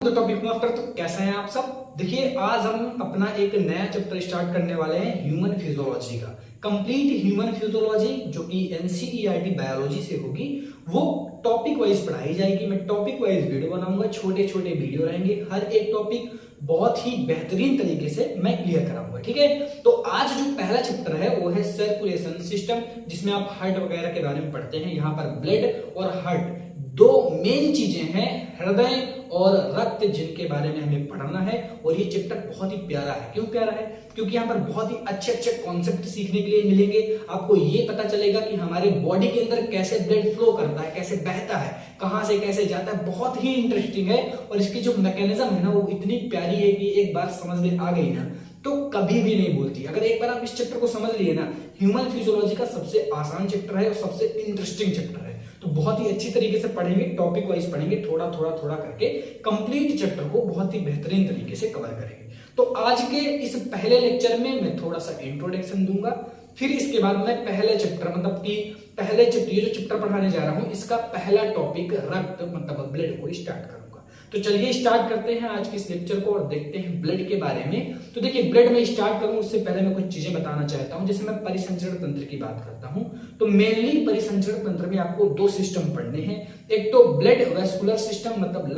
तो टॉपिक में आफ्टर तो कैसे हैं आप सब। देखिए आज हम अपना एक नया चैप्टर स्टार्ट करने वाले हैं ह्यूमन फिजियोलॉजी का। कंप्लीट ह्यूमन फिजियोलॉजी जो कि एनसीईआरटी बायोलॉजी से होगी, वो टॉपिक वाइज पढ़ाई जाएगी। मैं टॉपिक वाइज वीडियो बनाऊंगा, छोटे छोटे वीडियो रहेंगे, हर एक टॉपिक बहुत ही बेहतरीन तरीके से मैं क्लियर कराऊंगा। ठीक है, तो आज जो पहला चैप्टर है वो है सर्कुलेशन सिस्टम, जिसमें आप हार्ट वगैरह के बारे में पढ़ते हैं। यहाँ पर ब्लड और हार्ट दो मेन चीजें हैं, हृदय और रक्त, जिनके बारे में हमें पढ़ना है। और ये चैप्टर बहुत ही प्यारा है। क्यों प्यारा है? क्योंकि यहाँ पर बहुत ही अच्छे अच्छे कॉन्सेप्ट सीखने के लिए मिलेंगे। आपको ये पता चलेगा कि हमारे बॉडी के अंदर कैसे ब्लड फ्लो करता है, कैसे बहता है, कहां से कैसे जाता है। बहुत ही इंटरेस्टिंग है और इसकी जो मैकेनिज्म है ना, वो इतनी प्यारी है कि एक बार समझ में आ गई ना तो कभी भी नहीं भूलती। अगर एक बार आप इस चैप्टर को समझ लिए ना, ह्यूमन फिजियोलॉजी का सबसे आसान चैप्टर है और सबसे इंटरेस्टिंग चैप्टर है। तो बहुत ही अच्छी तरीके से पढ़ेंगे, टॉपिक वाइज पढ़ेंगे, थोड़ा थोड़ा थोड़ा करके कंप्लीट चैप्टर को बहुत ही बेहतरीन तरीके से कवर करेंगे। तो आज के इस पहले लेक्चर में मैं थोड़ा सा इंट्रोडक्शन दूंगा, फिर इसके बाद मैं पहले चैप्टर मतलब कि पहले चैप्टर ये जो चैप्टर पढ़ाने जा रहा हूं, इसका पहला टॉपिक रक्त मतलब ब्लड को स्टार्ट करूंगा। तो चलिए स्टार्ट करते हैं आज के इस लेक्चर को और देखते हैं ब्लड के बारे में। तो देखिए ब्लड में स्टार्ट करूं उससे पहले मैं कुछ चीजें बताना चाहता हूं। जैसे मैं परिसंचरण तंत्र की बात करता हूं, तो मेनली परिसंचरण तंत्र में आपको दो सिस्टम पढ़ने हैं। एक तो ब्लड वेस्कुलर सिस्टम मतलब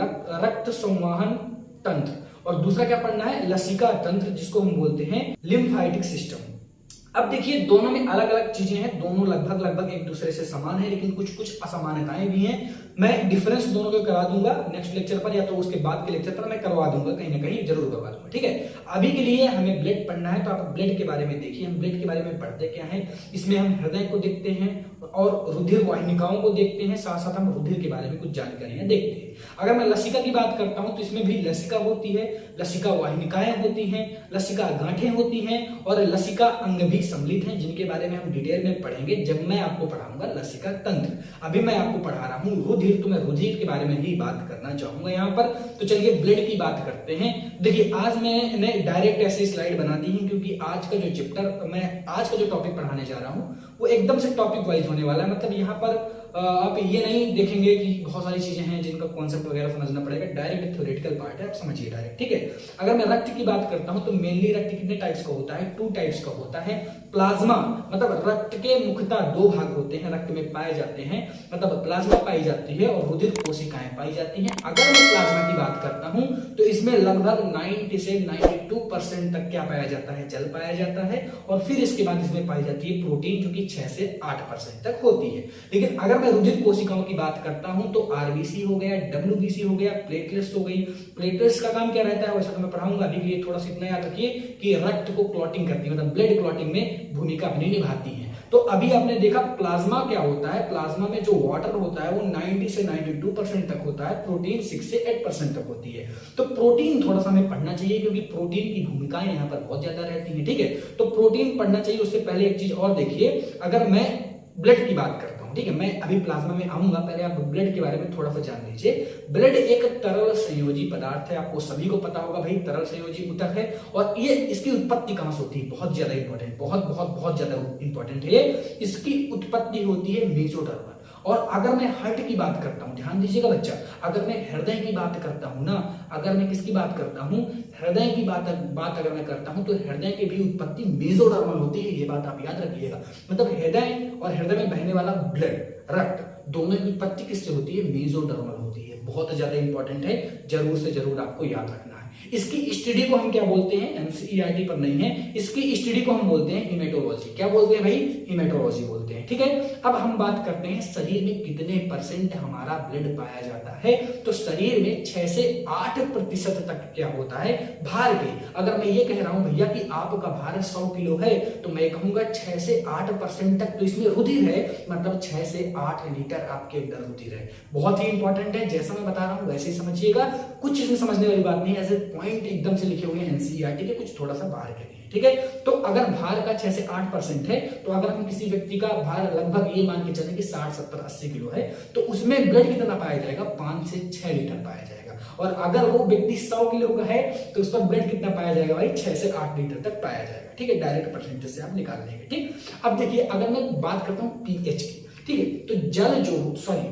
रक्त संवाहन तंत्र, और दूसरा क्या पढ़ना है, लसिका तंत्र, जिसको हम बोलते हैं लिम्फाइटिक सिस्टम। अब देखिए दोनों में अलग अलग चीजें हैं, दोनों लगभग एक दूसरे से समान है, लेकिन कुछ कुछ असमानताएं भी हैं। मैं डिफरेंस दोनों को करा दूंगा नेक्स्ट लेक्चर पर, या तो उसके बाद के लेक्चर पर मैं करवा दूंगा, कहीं ना कहीं जरूर करवा दूंगा। ठीक है, अभी के लिए हमें ब्लड पढ़ना है, तो आप ब्लड के बारे में देखिए। हम ब्लड के बारे में पढ़ते क्या है, इसमें हम हृदय को देखते हैं और रुधिर वाहिनिकाओं को देखते हैं, साथ साथ हम रुधिर के बारे में कुछ जानकारियां देखते हैं। अगर मैं लसिका की बात करता हूं तो इसमें भी लसिका होती है, लसिका वाहिनिकाएं होती हैं, लसिका गांठें होती हैं और लसिका अंग भी सम्मिलित हैं, जिनके बारे में हम डिटेल में पढ़ेंगे जब मैं आपको पढ़ाऊंगा लसिका तंत्र। अभी मैं आपको पढ़ा रहा हूं रुधिर, तो मैं रुधिर के बारे में ही बात करना चाहूंगा यहाँ पर। तो चलिए ब्लड की बात करते हैं। देखिए आज मैंने डायरेक्ट ऐसे स्लाइड बना दी है, क्योंकि आज का जो चैप्टर मैं आज का जो टॉपिक पढ़ाने जा रहा हूँ वो एकदम से टॉपिक वाइज होने वाला है। मतलब यहाँ पर आप ये नहीं देखेंगे कि बहुत सारी चीजें हैं जिनका कॉन्सेप्ट वगैरह समझना पड़ेगा, डायरेक्ट थ्योरेटिकल पार्ट है, आप समझिए डायरेक्ट। ठीक है, अगर मैं रक्त की बात करता हूं तो मेनली रक्त कितने टाइप्स का होता है, 2 टाइप्स का होता है। प्लाज्मा मतलब रक्त के मुख्यतः 2 भाग होते हैं, रक्त में पाए जाते हैं, मतलब प्लाज्मा पाई जाती है और रुधिर कोशिकाएं पाई जाती हैं। अगर मैं प्लाज्मा की बात करता हूं तो इसमें लगभग 90 से 92% तक क्या पाया जाता है, जल पाया जाता है, और फिर इसके बाद इसमें पाई जाती है प्रोटीन, जो कि 6 से 8% तक होती है। लेकिन अगर मैं रुधिर कोशिकाओं की बात करता हूं तो आरबीसी हो गया, डब्ल्यूबीसी हो गया, प्लेटलेट्स हो गई। प्लेटलेट्स का काम क्या रहता है वैसा तो मैं पढ़ाऊंगा, अभी के लिए थोड़ा सा इतना याद रखिए कि रक्त को क्लॉटिंग करती है, मतलब ब्लड क्लॉटिंग में भूमिका अपनी निभाती है। तो अभी आपने देखा प्लाज्मा क्या होता है, प्लाज्मा में जो वाटर होता है वो 90 से 92% तक होता है, प्रोटीन 6 से 8% तक होती है। तो प्रोटीन थोड़ा सा हमें पढ़ना चाहिए, क्योंकि प्रोटीन की भूमिकाएं यहाँ पर बहुत ज्यादा रहती है। ठीक है, तो प्रोटीन पढ़ना चाहिए। उससे पहले एक चीज और देखिए, अगर मैं ब्लड की बात करता हूं, ठीक है, मैं अभी प्लाज्मा में आऊंगा, पहले आप ब्लड के बारे में थोड़ा सा जान लीजिए। ब्लड एक तरल संयोजी पदार्थ है, आपको सभी को पता होगा भाई, तरल संयोजी ऊतक है। और ये इसकी उत्पत्ति कहां से होती है, बहुत ज्यादा इंपॉर्टेंट, बहुत ज्यादा इंपॉर्टेंट है। इसकी उत्पत्ति होती है मेसोडर्मल। और अगर मैं हार्ट की बात करता हूं, ध्यान दीजिएगा बच्चा, अगर मैं हृदय की बात करता हूं ना, अगर मैं किसकी बात करता हूं, हृदय की बात अगर मैं करता हूं तो हृदय की भी उत्पत्ति मेसोडर्मल होती है। ये बात आप याद रखिएगा, मतलब हृदय और हृदय में बहने वाला ब्लड, रक्त, दोनों की उत्पत्ति किससे होती है, मेसोडर्मल होती है। बहुत ज्यादा इंपॉर्टेंट है, जरूर से जरूर आपको याद रखना है। इसकी स्टडी को हम क्या बोलते हैं, एनसीईआरटी पर नहीं है, इसकी स्टडी को हम बोलते हैं हिमेटोलॉजी। क्या बोलते हैं भाई, हिमेटोलॉजी बोलते हैं। ठीक है, अब हम बात करते हैं शरीर में कितने % हमारा ब्लड पाया जाता है। तो शरीर में 6 से 8% तक क्या होता है भार के। अगर मैं ये कह रहा हूं भैया कि आपका भार 100 किलो है, तो मैं कहूंगा 6 से 8% तक तो इसमें रुधिर है, मतलब 6 से 8 लीटर आपके अंदर रुधिर है। बहुत ही इंपॉर्टेंट है, जैसा मैं बता रहा हूं वैसे ही समझिएगा, कुछ इसमें समझने वाली बात नहीं है, ऐसे पॉइंट एकदम से लिखे हुए हैं एनसीईआरटी के, कुछ थोड़ा सा बाहर के लिए। ठीक है, तो अगर भार का 6 से 8% है, तो अगर हम किसी व्यक्ति का भार लगभग ये मान के चलें कि 60, 70, 80 किलो है, तो उसमें ब्लड कितना पाया जाएगा, 5 से 6 लीटर पाया जाएगा। और अगर वो व्यक्ति 100 किलो का है तो उस पर ब्लड कितना पाया जाएगा भाई, 6 से 8 लीटर तक पाया जाएगा। ठीक है, डायरेक्ट परसेंटेज से आप निकाल लेंगे। ठीक, अब देखिए अगर मैं बात करता हूँ पीएच की, ठीक है। तो जल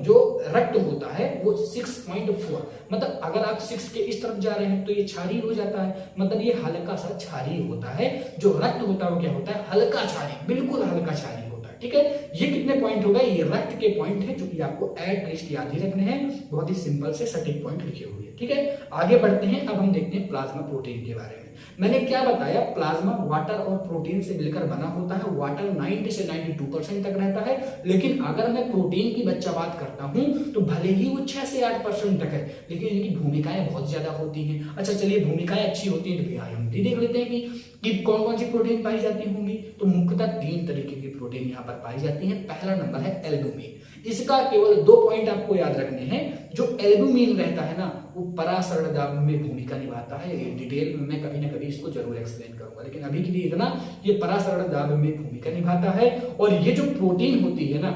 जो रक्त होता है वो 6.4, मतलब अगर आप 6 के इस तरफ जा रहे हैं तो ये क्षारीय हो जाता है, मतलब ये हल्का सा क्षारीय होता है। जो रक्त होता है वो क्या होता है, हल्का क्षारीय, बिल्कुल हल्का क्षारीय होता है। ठीक है, ये कितने पॉइंट हो गए, ये रक्त के पॉइंट है जो कि आपको एटलीस्ट याद ही रखने हैं, बहुत ही सिंपल से सटीक पॉइंट लिखे हुए हैं। ठीक है, आगे बढ़ते हैं। अब हम देखते हैं प्लाज्मा प्रोटीन के बारे में। मैंने क्या बताया, प्लाज्मा वाटर और प्रोटीन से मिलकर बना होता है। वाटर 90 से 92% तक रहता है, लेकिन अगर मैं प्रोटीन की बच्चा बात करता हूं तो भले ही वो 6 से 8% तक है, लेकिन इनकी भूमिकाएं बहुत ज्यादा होती हैं। अच्छा चलिए, भूमिकाएं अच्छी होती हैं तो भैया हम भी देख लेते हैं कि कौन कौन सी प्रोटीन पाई जाती होंगी। तो मुख्यतः 3 तरीके की प्रोटीन यहाँ पर पाई जाती है। पहला नंबर है एल्बुमिन। इसका केवल 2 पॉइंट आपको याद रखने हैं। जो एल्बुमिन रहता है ना, वो परासरण दाब में भूमिका निभाता है। डिटेल में मैं कभी ना कभी इसको जरूर एक्सप्लेन करूंगा, लेकिन अभी के लिए इतना, ये परासरण दाब में भूमिका निभाता है। और ये जो प्रोटीन होती है ना,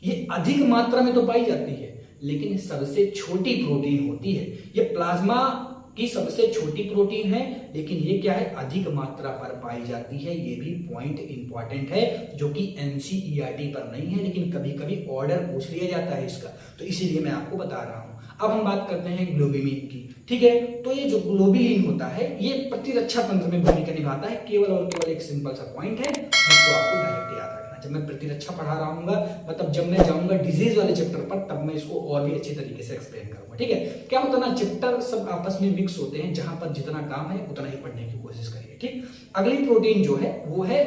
ये अधिक मात्रा में तो पाई जाती है, लेकिन सबसे छोटी प्रोटीन होती है। ये प्लाज्मा की सबसे छोटी प्रोटीन है, लेकिन ये क्या है, अधिक मात्रा पर पाई जाती है। ये भी पॉइंट इंपॉर्टेंट है, जो कि एनसीईआरटी पर नहीं है, लेकिन कभी कभी ऑर्डर पूछ लिया जाता है इसका, तो इसीलिए मैं आपको बता रहा हूं। अब हम बात करते हैं ग्लोबिलिन की। ठीक है, तो ये जो ग्लोबिलिन होता है ये प्रतिरक्षा तंत्र में भूमिका निभाता है। केवल और केवल एक सिंपल सा पॉइंट है जिसको आपको डायरेक्ट याद रखना। जब मैं प्रतिरक्षा पढ़ा रहा हूँ, मतलब जब मैं जाऊंगा डिजीज वाले चैप्टर पर, तब मैं इसको और भी अच्छे तरीके से एक्सप्लेन करूंगा। ठीक है, क्या होता है ना, चैप्टर सब आपस में मिक्स होते हैं, जहां पर जितना काम है उतना ही पढ़ने की कोशिश करिए। ठीक, अगली प्रोटीन जो है वो है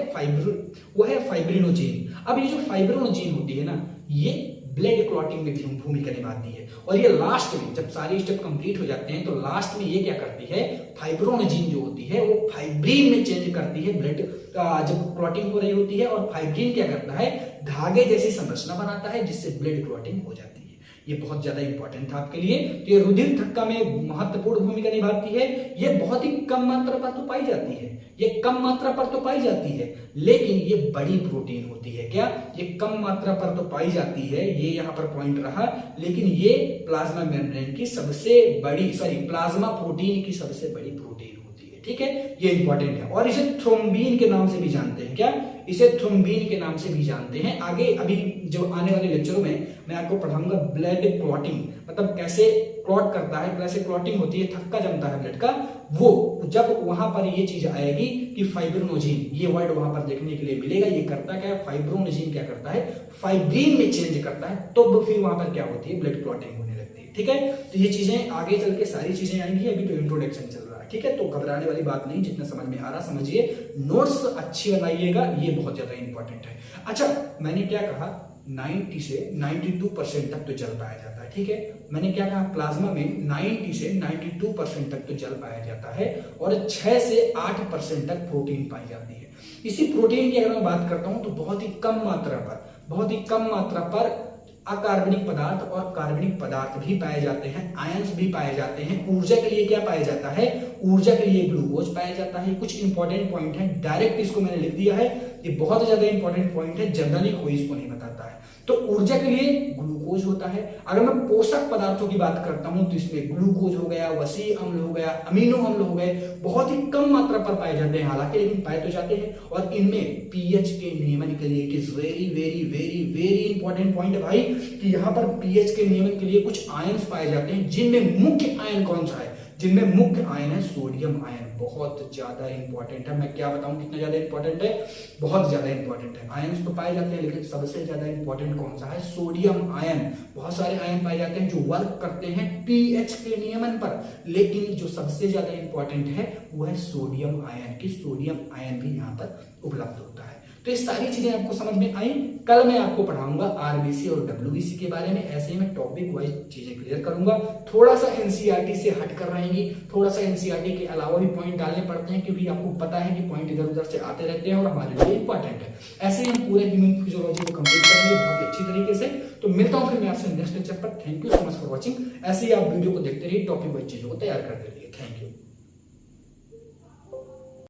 फाइब्रिनोजेन। अब ये जो फाइब्रिनोजेन होती है ना, ये ब्लड क्लॉटिंग में भी भूमिका निभाती है। और ये लास्ट में, जब सारे स्टेप कंप्लीट हो जाते हैं, तो लास्ट में ये क्या करती है, फाइब्रिनोजेन जो होती है वो फाइब्रिन में चेंज करती है। ब्लड जब क्लॉटिंग हो रही होती है, और फाइब्रिन क्या करता है, धागे जैसी संरचना बनाता है, जिससे ब्लड क्लॉटिंग हो जाती है। ये बहुत ज्यादा इंपॉर्टेंट था आपके लिए। तो ये रुधिर थक्का में महत्वपूर्ण भूमिका निभाती है। ये बहुत ही कम मात्रा पर तो पाई जाती है, ये कम मात्रा पर तो पाई जाती है, लेकिन ये बड़ी प्रोटीन होती है। क्या, ये कम मात्रा पर तो पाई जाती है, ये यहाँ पर पॉइंट रहा, लेकिन ये प्लाज्मा मेम्ब्रेन की सबसे बड़ी, प्लाज्मा प्रोटीन की सबसे बड़ी प्रोटीन होती है। ठीक है, ये इंपॉर्टेंट है। और इसे थ्रोम्बिन के नाम से भी जानते हैं। क्या, इसे थ्रोम्बिन के नाम से भी जानते हैं। आगे अभी जो आने वाले लेक्चरों में मैं आपको पढ़ाऊंगा ब्लड क्लॉटिंग, मतलब कैसे क्लॉट करता है, कैसे क्लॉटिंग होती है, थक्का जमता है ब्लड का। वो जब वहां पर ये चीज आएगी कि फाइब्रिनोजेन, ये वर्ड वहां पर देखने के लिए मिलेगा। ये करता क्या है, फाइब्रिनोजेन क्या करता है, फाइब्रिन में चेंज करता है, तो फिर वहां पर क्या होती है, ब्लड क्लॉटिंग होने लगती है। ठीक है, तो ये चीजें आगे चल के सारी चीजें आएंगी, अभी तो इंट्रोडक्शन चल रहा है। ठीक है, तो घबराने वाली बात नहीं, जितना समझ में आ रहा समझिए, नोट्स अच्छी बनाइएगा, ये बहुत ज्यादा इंपॉर्टेंट है। अच्छा, मैंने क्या कहा, 90 से 92% तक तो जल पाया जाता है। ठीक है, मैंने क्या कहा, प्लाज्मा में 90 से 92% तक तो जल पाया जाता है, और 6 से 8% तक प्रोटीन पाई जाती है। इसी प्रोटीन की अगर मैं बात करता हूं, तो बहुत ही कम मात्रा पर अकार्बनिक पदार्थ और कार्बनिक पदार्थ भी पाए जाते हैं, आयंस भी पाए जाते हैं। ऊर्जा के लिए क्या पाया जाता है, ऊर्जा के लिए ग्लूकोज पाया जाता है। कुछ इंपॉर्टेंट पॉइंट है, डायरेक्ट इसको मैंने लिख दिया है, ये बहुत ज्यादा इंपॉर्टेंट पॉइंट है, जनरली कोई इसको नहीं बताता है। तो ऊर्जा के लिए ग्लूकोज होता है। अगर मैं पोषक पदार्थों की बात करता हूं, तो इसमें ग्लूकोज हो गया, वसी अम्ल हो गया, अमीनो अम्ल हो गए, बहुत ही कम मात्रा पर पाए जाते हैं हालांकि, लेकिन पाए तो जाते हैं। और इनमें पीएच के नियमन के लिए, it is very very very very important point है भाई, कि यहाँ पर पीएच के नियमन के लिए कुछ आयन्स पाए जाते हैं, जिनमें मुख्य आयन कौन सा है, जिनमें मुख्य आयन है सोडियम आयन। बहुत ज्यादा इंपॉर्टेंट है, मैं क्या बताऊं कितना ज्यादा इंपॉर्टेंट है, बहुत ज्यादा इंपॉर्टेंट है। आयन्स तो पाए जाते हैं, लेकिन सबसे ज्यादा इंपॉर्टेंट कौन सा है, सोडियम आयन। बहुत सारे आयन पाए जाते हैं जो वर्क करते हैं पीएच के नियमन पर, लेकिन जो सबसे ज्यादा इंपॉर्टेंट है वो है सोडियम आयन, की सोडियम आयन भी यहाँ पर उपलब्ध होता है। तो ये सारी चीजें आपको समझ में आई। कल मैं आपको पढ़ाऊंगा आरबीसी और डब्ल्यूबीसी के बारे में, ऐसे ही मैं टॉपिक वाइज चीजें क्लियर करूंगा। थोड़ा सा एनसीईआरटी से हट कर रहेंगी, थोड़ा सा एनसीईआरटी के अलावा भी पॉइंट डालने पड़ते हैं, क्योंकि आपको पता है कि पॉइंट इधर उधर से आते रहते हैं और हमारे लिए इंपॉर्टेंट है। ऐसे ही हम पूरे ह्यूमन फिजियोलॉजी को कंप्लीट करेंगे बहुत अच्छी तरीके से। तो मिलता हूं फिर मैं आपसे नेक्स्ट लेक्चर पर। Thank you so much for watching. ऐसे ही आप वीडियो को देखते रहिए, टॉपिक वाइज चीजों को तैयार करते रहिए। Thank you.